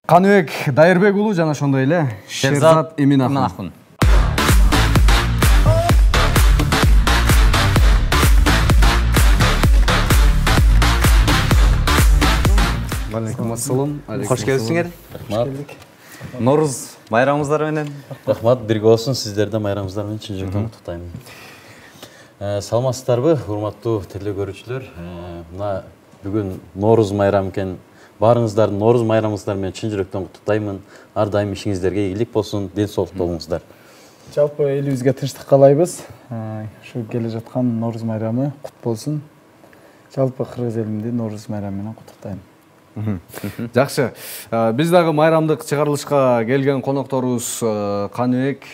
Каныбек Дайырбек уулу жана ошондой эле Шерзат Эмин акын. Алейкум ассалам. Кош келипсиңер. Рахмат. Норуз майрамыңыздар менен. Рахмат, бирге болсун, сиздердин майрамыңыздар менен чын жүрөктөн куттуктайм. Саламатсыздарбы, урматтуу теле көрүүчүлөр. Мына бүгүн Норуз майрамы экен. Баарыңыздардын Норуз майрамыңыздар менен чын жүрөктөн куттуктаймын. Ар дайым ишиңиздерге ийгилик болсун, ден соолуктуу болуңуздар. Жалпы элибизге тынчтык каалайбыз. Ушу келе жаткан Норуз майрамы кут болсун. Жалпы кыргыз элинде Норуз майрамы менен куттуктайм. Жакшы. Биз дагы майрамдык чыгарылышка келген конокторубуз Каныбек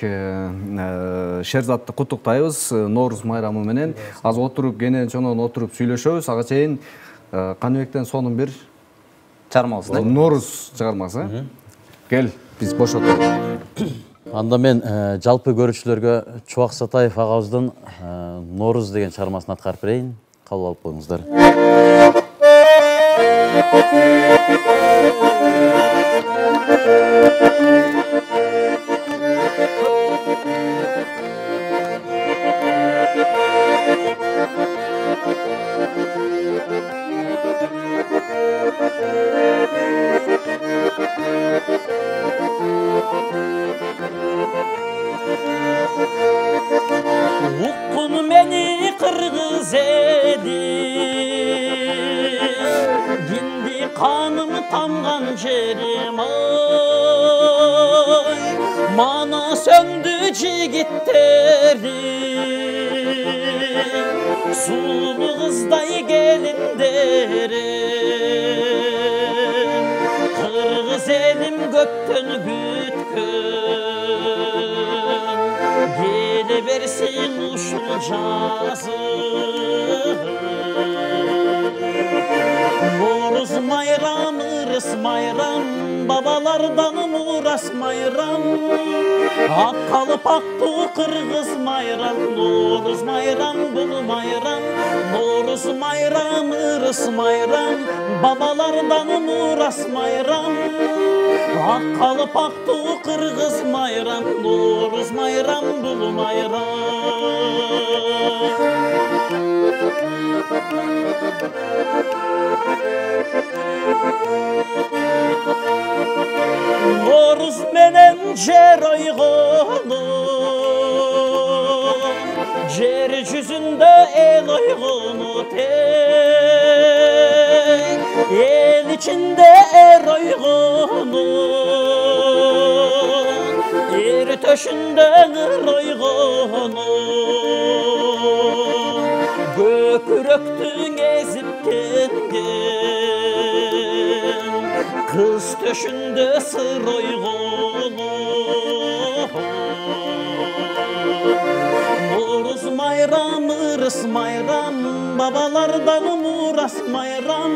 Шерзатты куттуктайбыз Норуз майрамы менен. Аз отуруп, кенен чонон отуруп сүйлөшөбүз. Ага чейин Каныбектен сонун бир Чармабыз. Норуз чыгармасы. Кел, биз бош отуруп. Анда мен жалпы көрүүчүлөргө Чубак Сатаев агабыздын Норуз деген чыгармасын аткарып берейин. Кабыл алып коюңуздар. Ukkun meni kırgız eli, gindi kanım tamgan jerim ay, mana söndü jigitlerim, sulu kızday gelinderim, kırgız elim gökten gütkün, gele versin uşul жазы. Норуз майрам, ырыс майрам, бабалардан мурас майрам, ак калпактуу кыргыз майрам, Норуз майрам, бул майрам, Норуз майрам, ырыс майрам, бабалардан мурас майрам, ак калпактуу кыргыз майрам, Норуз майрам, бул майрам. Норуз менен жер ойгону, жер жүзүндө эл ойгону тең, эл ичинде эр ойгону, эр төшүндө ыр ойгону, көкүрөктүң эзип келген, кыз төшүндө сыр ойгону. Норуз майрам, ырыс майрам, бабалардан мурас майрам,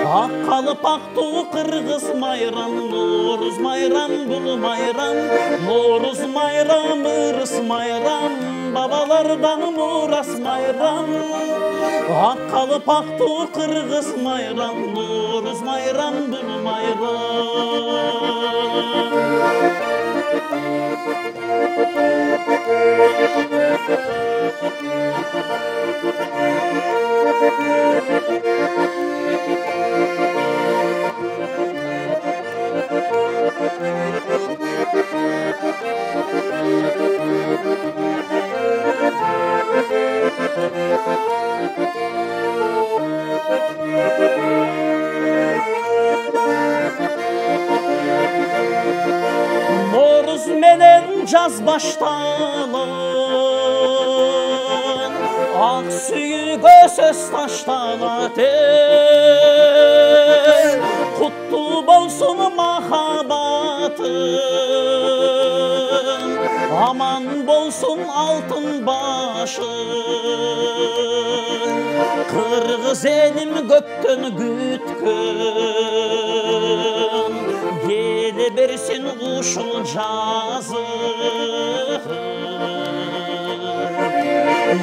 ак калпактуу кыргыз майрам, Норуз майрам, бул майрам, Норуз майрам, ырыс майрам, бабалардан мурас майрам, ак калпактуу кыргыз майрам, Норуз майрам, бул майрам. Норуз менен жаз башталын, ак сүйгө сөз ташталат, куттуу болсун махаббатың, аман болсун алтын башың, кыргыз элим көптөн күткөн, келе берсин ушул жазы.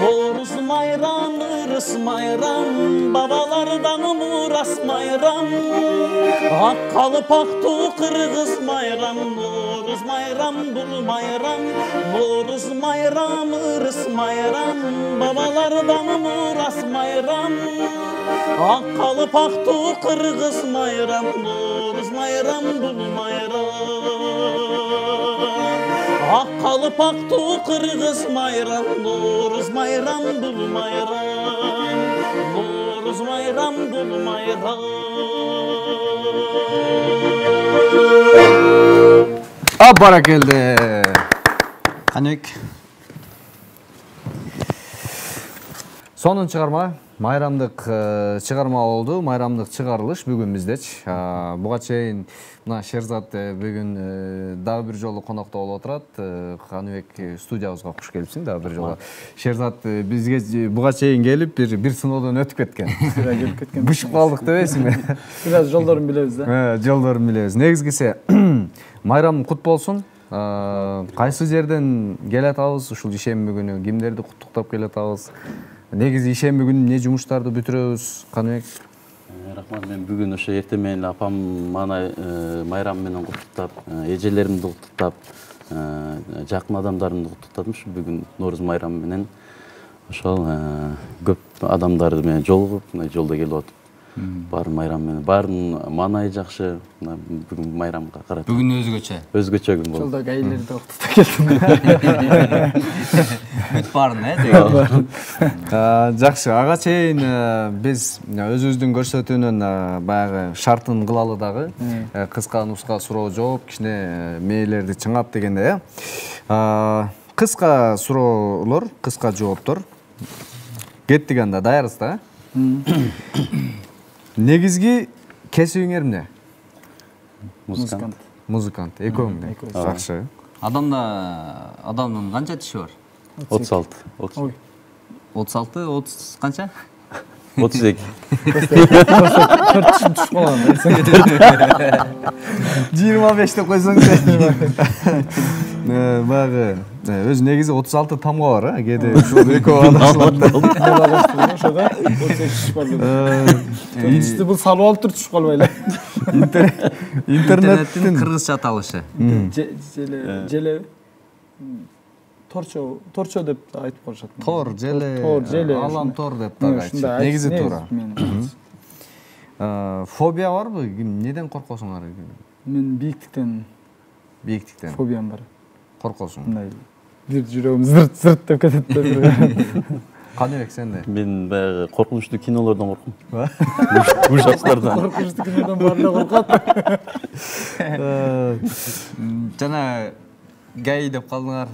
Норуз майрам, ырыс майрам, babalardan muras майрам. Ак қалпақты қырғыз майрам, Novruz майрам, бұл майрам. Novruz майрам, ырыс майрам, babalardan muras майрам. Ак қалпақты қырғыз майрам, Novruz майрам, бұл майрам. Ак қалпақты қырғыз майрам, Novruz майрам, бұл майрам. Novruz майрам, бұл майрам. Barakeldi. Қаныбек. Сонун чыгарма, майрамдык чыгарма болду. Майрамдык чыгарылыш бүгүн биздечи. Буга чейин мына Шерзат бүгүн дагы бир жолу конокто болуп отурат. Каныбек студиябызга куш келипсиң дагы бир жолу. Шерзат бизге буга чейин келип бир сыноодон өтүп кеткен. Бышып калдык дебейсиңби? Бир аз жолдорун билебиз да. Жолдорун билебиз. Негизгиси майрам кут болсун. Кайсы жерден келатабыз ушул ишемби күнү? Кимдерди куттуктап келатабыз? Негизи ишемби күнү эмне жумуштарды бүтүрөбүз, Каныбек? Рахмат, мен бүгүн ошо эртең менен апам мана майрам менен куттуктап, эжелеримди куттуктап, жакын адамдарымды куттуктадым ушу бүгүн Novruz майрамы менен. Ошол көп адамдар менен жолугуп, жолдо келип атып. Баарын майрам менен, баарын маанайы жакшы, бүгүн майрамга карата. Бүгүн өзгөчө. Өзгөчө күн болду. Жолда гаилерди куттуктап келдим. Бүт баарын, деген. Жакшы, ага чейин биз өзүбүздүн көрсөтүүнүн баягы шартын кылалы дагы. Кыска нуска суроо жооп, кичине мээлерди чыңап дегенде, кыска суроолор, кыска жооптор. Кеттик анда, даярбыз да? Негизги кесибиңер эмне? Музыкант. Музыкант. Экөөң. Жакшы. Адамдын канча тиши бар? 36. 36, 30 канча? 32. 4 тишим түшүп калган. 25 деп койсоң. Баягы өзү негизи 36 тамга бар, кээде ушул экөө адашылат. Ошого 38 тиш бар. Тишти бул салып алып туруп түшүп калбайлы. Интернеттин кыргызча аталышы. Желе торчо деп айтып коюшат. Тор, желе, алам тор деп дагы айтышат. Негизи туура. Фобия барбы? Неден коркосуңар? Мен бийиктиктен фобиям бар. Коркосуң. Мындай бир жүрөгүм зырт деп кетет. Каныбек сенде? Мен баягы коркунучтуу кинолордон коркум. Ужастардан. Коркунучтуу кинодон баары коркот. Жана гай деп калдыңар.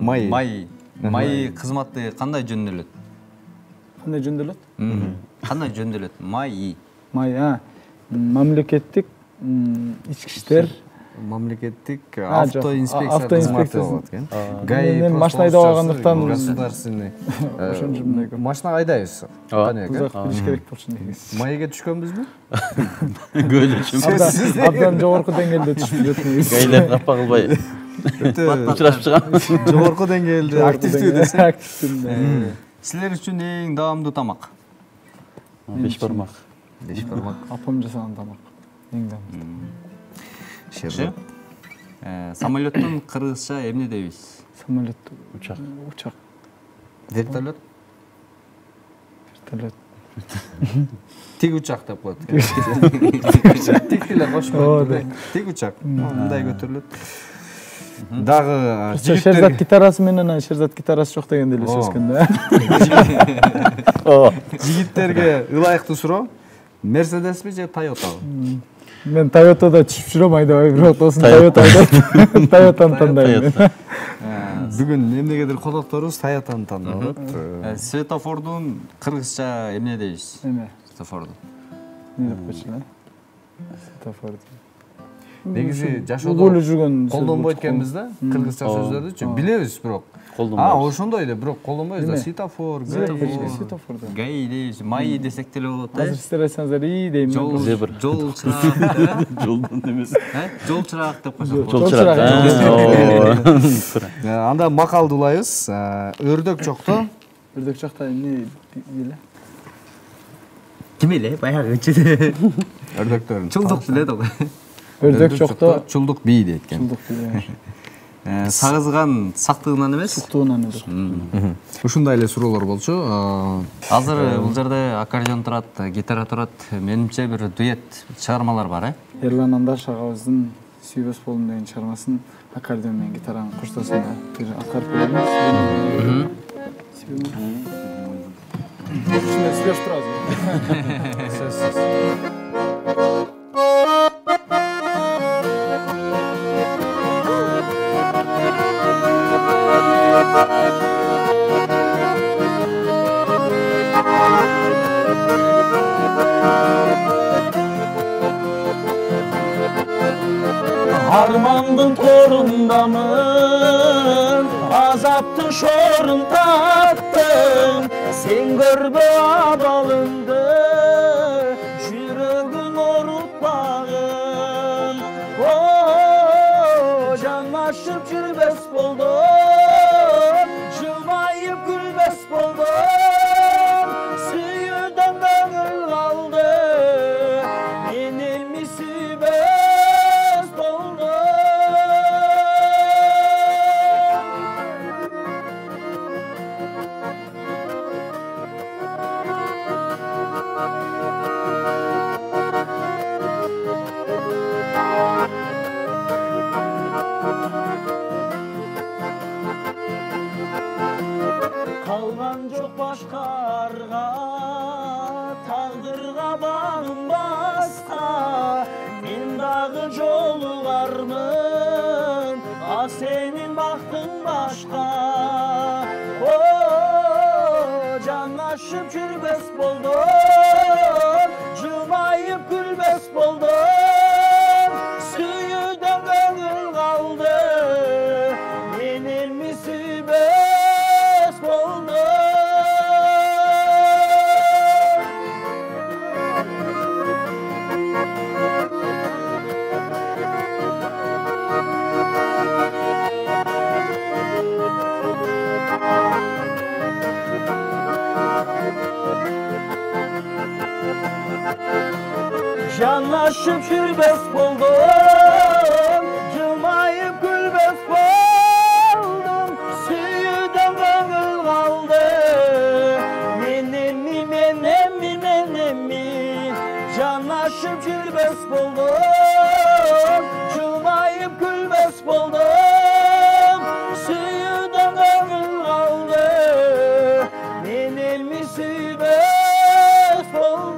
Май кызматы кандай жөндөлөт? Кандай жөндөлөт? Кандай жөндөлөт? Май, мамлекеттик ички иштер, мамлекеттик автоинспекция кызматы болот экен. Мен машина айдап алгандыктан государственный. Ошончо мындай көп. Машина айдайбыз. Узак билиш керек болчу негизи. Майга түшкөнбүзбү? Көйлөчүм. Абдан жогорку деңгээлде түшүп жүрөт негизи. Гайлер капа кылбай. Учурашып чыгам. Жогорку деңгээлде активдүү десең. Активдүү. Силер үчүн эң даамдуу тамак? 5 бармак. 5 бармак. Апам жасаган тамак. Эң даамдуу. Шерзат. Самолеттун кыргызча эмне дейбиз? Самолет. Учак. Вертолет. Тик учак деп коет. Тик деле кошпойт. Тик учак. Мындай көтөрүлөт. Дагы Шерзат гитарасы менен Шерзат гитарасы жок дегенде эле сөзгөн да. Жигиттерге ылайыктуу суроо. Mercedesби же Toyotабы? Мен Toyota'da түшүп жүрөм айдабай, бирок тосын Toyota'ны тандайм. Бүгүн эмнегедир конокторубуз Toyota'ны тандап атат. Светофордун кыргызча эмне дейбиз? Эме? Светофорду. Не деп койчу эле? Светофорду. Негизи жашоодо угулуп жүргөн колдонбойт экенбиз да, кыргызча сөздөрдүчү. Билебиз бирок. Ошондой эле, бирок колдонбойбуз да. Светофор, светофор. Гай дейбиз, май десек деле болот да. Азыр сиздер айтсаңыздар ий дейм. Жол чырак. Жолдон эмес. Жол чырак деп койсок. Жол чырак. Анда макалды улайбыз. Өрдөк жокто. Өрдөк жакта эмне эле? Ким эле баягы ичиде. Өрдөктөрүн. Чулдук билет го. Өрдök жокто чулдук бий дейт экен. чулдук биле. Сагызган сактыгынан эмес. Суктуунан эле. Ушундай эле суроолор болчу. Азыр бул жерде аккордеон турат, гитара турат. Менимче бир дуэт чыгармалар бар, Ерлан Андаш агабыздын Сүйбөс болдум деген чыгармасын аккордеон менен гитаранын коштоосунда бир аткарып беребиз. Ушундай сүйлөшүп турабыз. Armandın torundamın, azaptın şorun tattım. Sen görbe abalındı, jürögün orutmağın. Canlaşıp jürbes boldum, jılmayıp gülbes boldum. Suyudan ömür kaldı, benim misibes boldum. Kalgan çok başka arga, tağdırga bağım basta. Men dağı jolularmın, senin baktın başka. Canlaşıp jürbes boldum, jılmayıp gülbes boldum. Suyudan ömür kaldı, benim misibes boldum. Canlaşıp jürbes boldum, jılmayıp gülbes boldum. Suyudan ömür kaldı, menem mi. Canlaşıp jürbes boldum, jılmayıp gülbes boldum. Suyudan ömür kaldı, menem misibes boldum.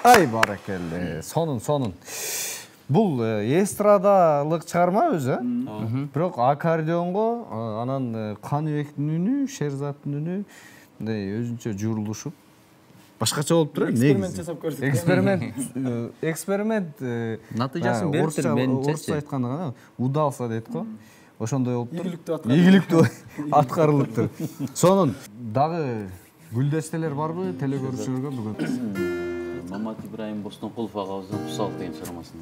Ай баракелде. Сонун. Бул эстрадалык чыгарма өзү, бирок аккордеонго анан Каныбектин үнү, Шерзаттын үнү мындай өзүнчө журулушуп башкача болуп турат. Эксперимент жасап көрсөк. Эксперимент. Натыйжасын бериптир менимче. Орусча айтканда удался дейт го. Ошондой болуп тур. Ийгиликтүү аткарылыптыр. Сонун дагы гүлдестелер барбы теле көрүүчүлөргө бүгүн? Мамат Ибраим Бостонкулов агабыздын Пусал деген чыгармасын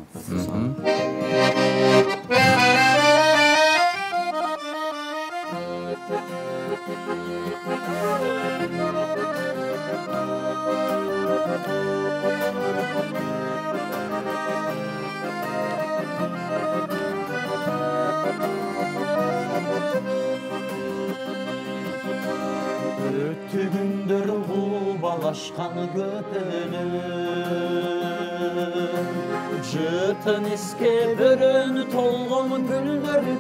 Öttü gündür balaşkan götünün, Jıtın iske börünü tolğum güldürdün.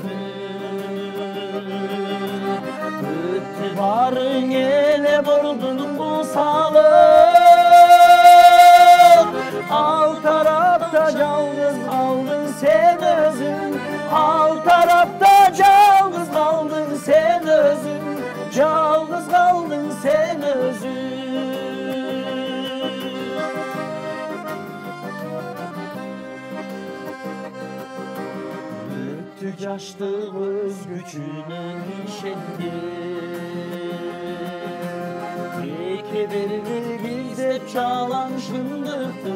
Öttü barın ele vurdun bu sağlık. Al tarafta yalnız kaldın sen özün, Al tarafta yalnız kaldın sen özün, Yalnız kaldın sen özün. жаштык өз күчүнө ишенди. Эке берди гиздеп жалаң шындыкты.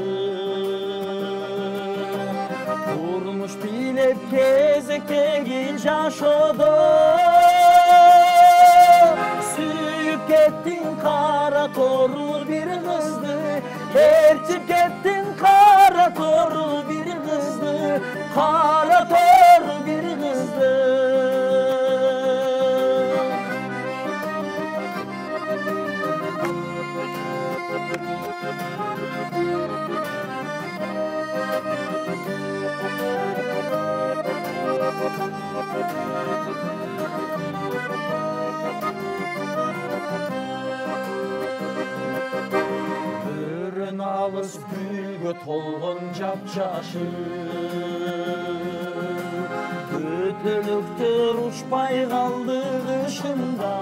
Турмуш билеп кезектеги жашоодо сүйүп кеттиң кара тору бир кызды. Ертип кеттиң кара тору бир кызды. Kara tor bir kızdı. Börün alız gülgö tolgon jap-jaşı. Ötülüktür uçpay kaldı kışında.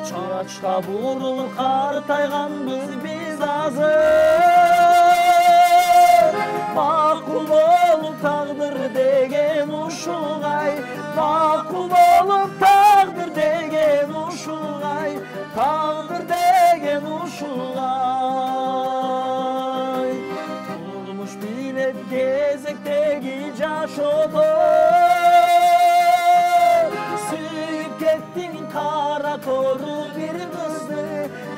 Çaçta burul kartayganbız biz azır. Makul olup taqdir degen uşuğay. Makul olup taqdir degen uşuğay. Taqdir degen uşuğay. Turmuş bilep gezektegi жашоодо сүйүп кеттиң кара тору бир кызды.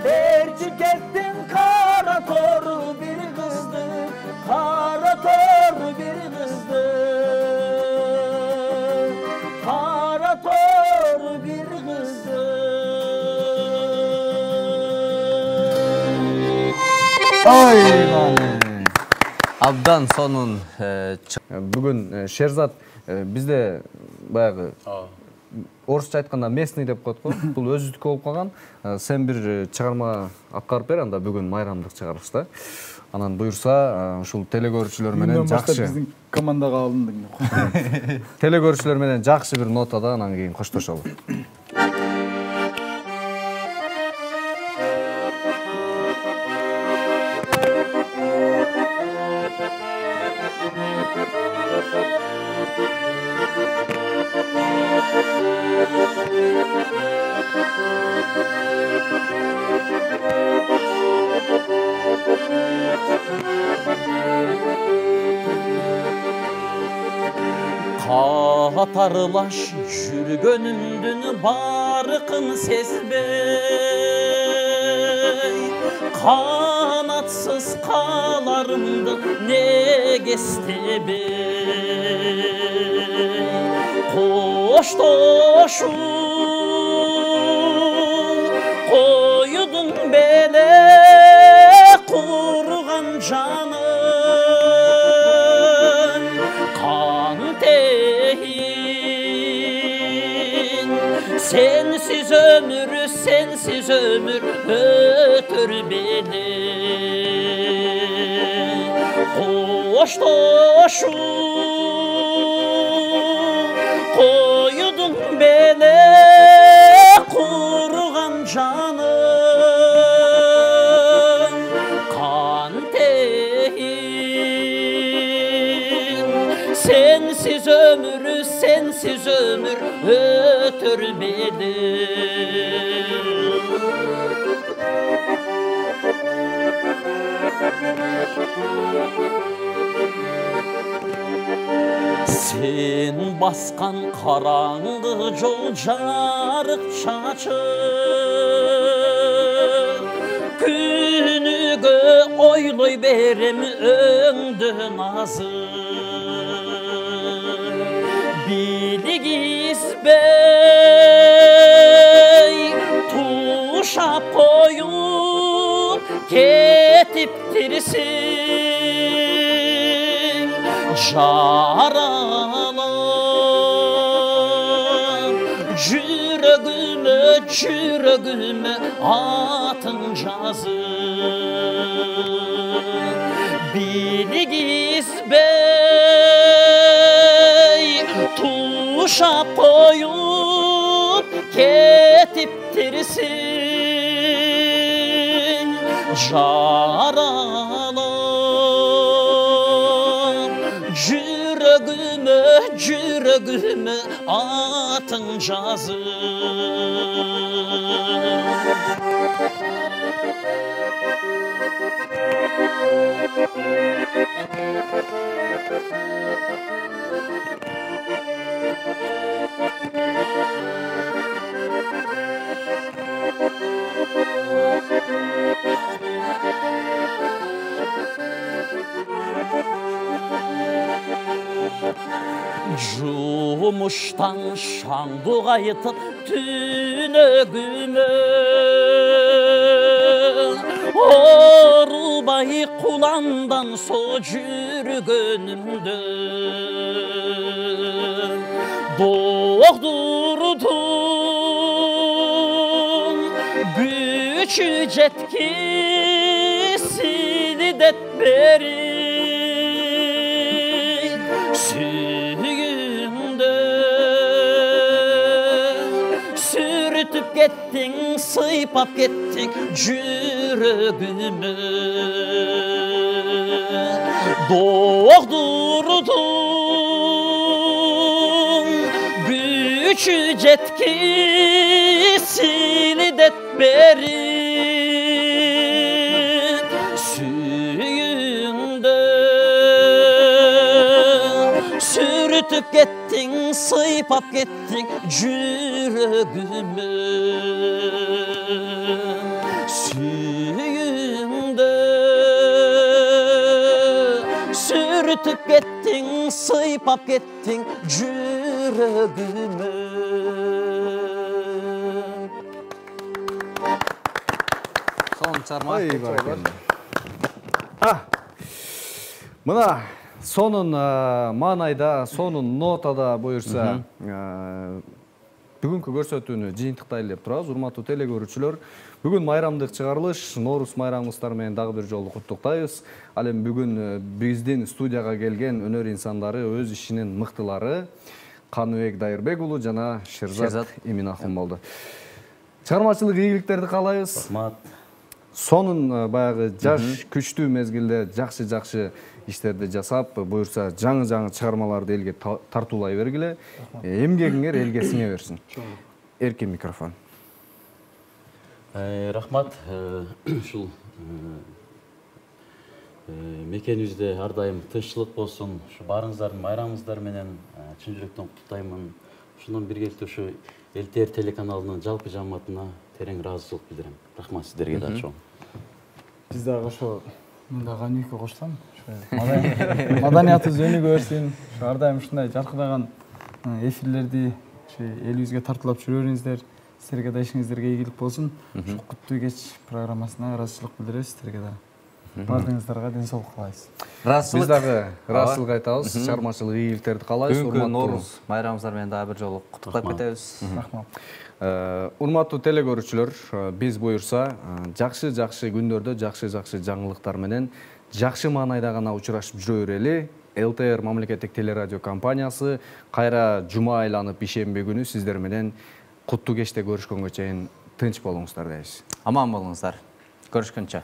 Ертип кеттиң кара тору бир кызды. Кара тору бир кызды. Кара тору бир кызды. Ой мане. Абдан сонун Бүгүн Шерзат бизде баягы орусча айтканда местный деп коет го. Бул өзүдүкү болуп калган. Сен бир чыгарма аткарып бер, анда бүгүн майрамдык чыгарылышта. Анан буюрса, ушул телекөрүүчүлөр менен жакшы. Биздин командага алындың. Телекөрүүчүлөр менен жакшы бир нотада анан кийин коштошолу. Katarlaş жүргөнүмдүн барыкын сезбей, канатсыз каларымды неге истебей, коштошуу коюдуң беле курган жаным. Sensiz ömür ötür beni. Koştoşu koyudun beni kurugan canım. Kan tehin sensiz ömür ötür beni. Sen baskan karаңғы жол жарық шашып, күнүгө ойлой берем өңдү назыр. Билигизбей тушап коюп кетиптирсиң жаралап жүрөгүмө атын жазып. Билигизбей тушап коюп кетиптирсиң жаралап жүрөгүмө жүрөгүмө атың жазып. Жумуштан шаңдық айтып түнөгүмө орубай куландан со жүргөнүмдө доктурдун күчү жеткисини деп бери Kettin, sıйпап kettin жүрөгүмө доктурдун күчү жеткисини деп бери сүйүндө сүрүтүп kettin, sıйпап kettin жүрөгүмө Süyümde sürtüp kettin, sıйпап kettin жүрөгүмө. Son çarma. Мына сонун маанайда, сонун нотада буюрса бүгүнкү көрсөтүүнү жыйынтыктайлы деп турабыз. Урматтуу теле көрүүчүлөр, бүгүн майрамдык чыгарылыш, Ноорус майрамыңыздар менен дагы бир жолу куттуктайбыз. Ал эми бүгүн биздин студияга келген өнөр инсандары, өз ишинин мыктылары Каныбек Дайырбек уулу жана Шерзат Эминахун болду. Чыгармачылык ийгиликтерди каалайбыз. Рахмат. Сонун баягы жаш күчтүү мезгилде жакшы иштерди жасап, буюрса жаңы чыгармаларды элге тартуулай бергиле. Эмгегиңер элге сиңе берсин. Эркин микрофон. Рахмат. Ушул мекенибизде ар дайым тынччылык болсун. Ушу барыңыздардын майрамыңыздар менен чын жүрөктөн куттуктаймын. Ушундан биргеликте ушу ЛТР телеканалынын жалпы жамаатына терең ыраазычылык билдирем. Рахмат сиздерге да чоң. Биз дагы ошо мен дагы Каныбекке коштум. Маданиятыбыз өнүгө берсин. Ар дайым ушундай жаркыраган эфирлерди элибизге тартуулап жүрө бериңиздер. Сиздерге да ишиңиздерге ийгилик болсун. Куттуу кеч программасына ыраазычылык билдиребиз сиздерге да. Бардыгыңыздарга ден соолук каалайбыз. Биз дагы ыраазычылык айтабыз, чыгармачылык ийгиликтерди каалайбыз. Бүгүнкү Ноорус майрамыңыздар менен дагы бир жолу куттуктап кетебиз. Рахмат. Урматтуу теле көрүүчүлөр, биз буюрса жакшы күндөрдө жакшы жаңылыктар менен жакшы маанайда гана учурашып жүрө берели. ЛТР мамлекеттик телерадио компаниясы кайра жума айланып ишемби күнү сиздер менен куттуу кечте көрүшкөнгө чейин тынч болуңуздар дейбиз. Аман болуңуздар. Көрүшкөнчө.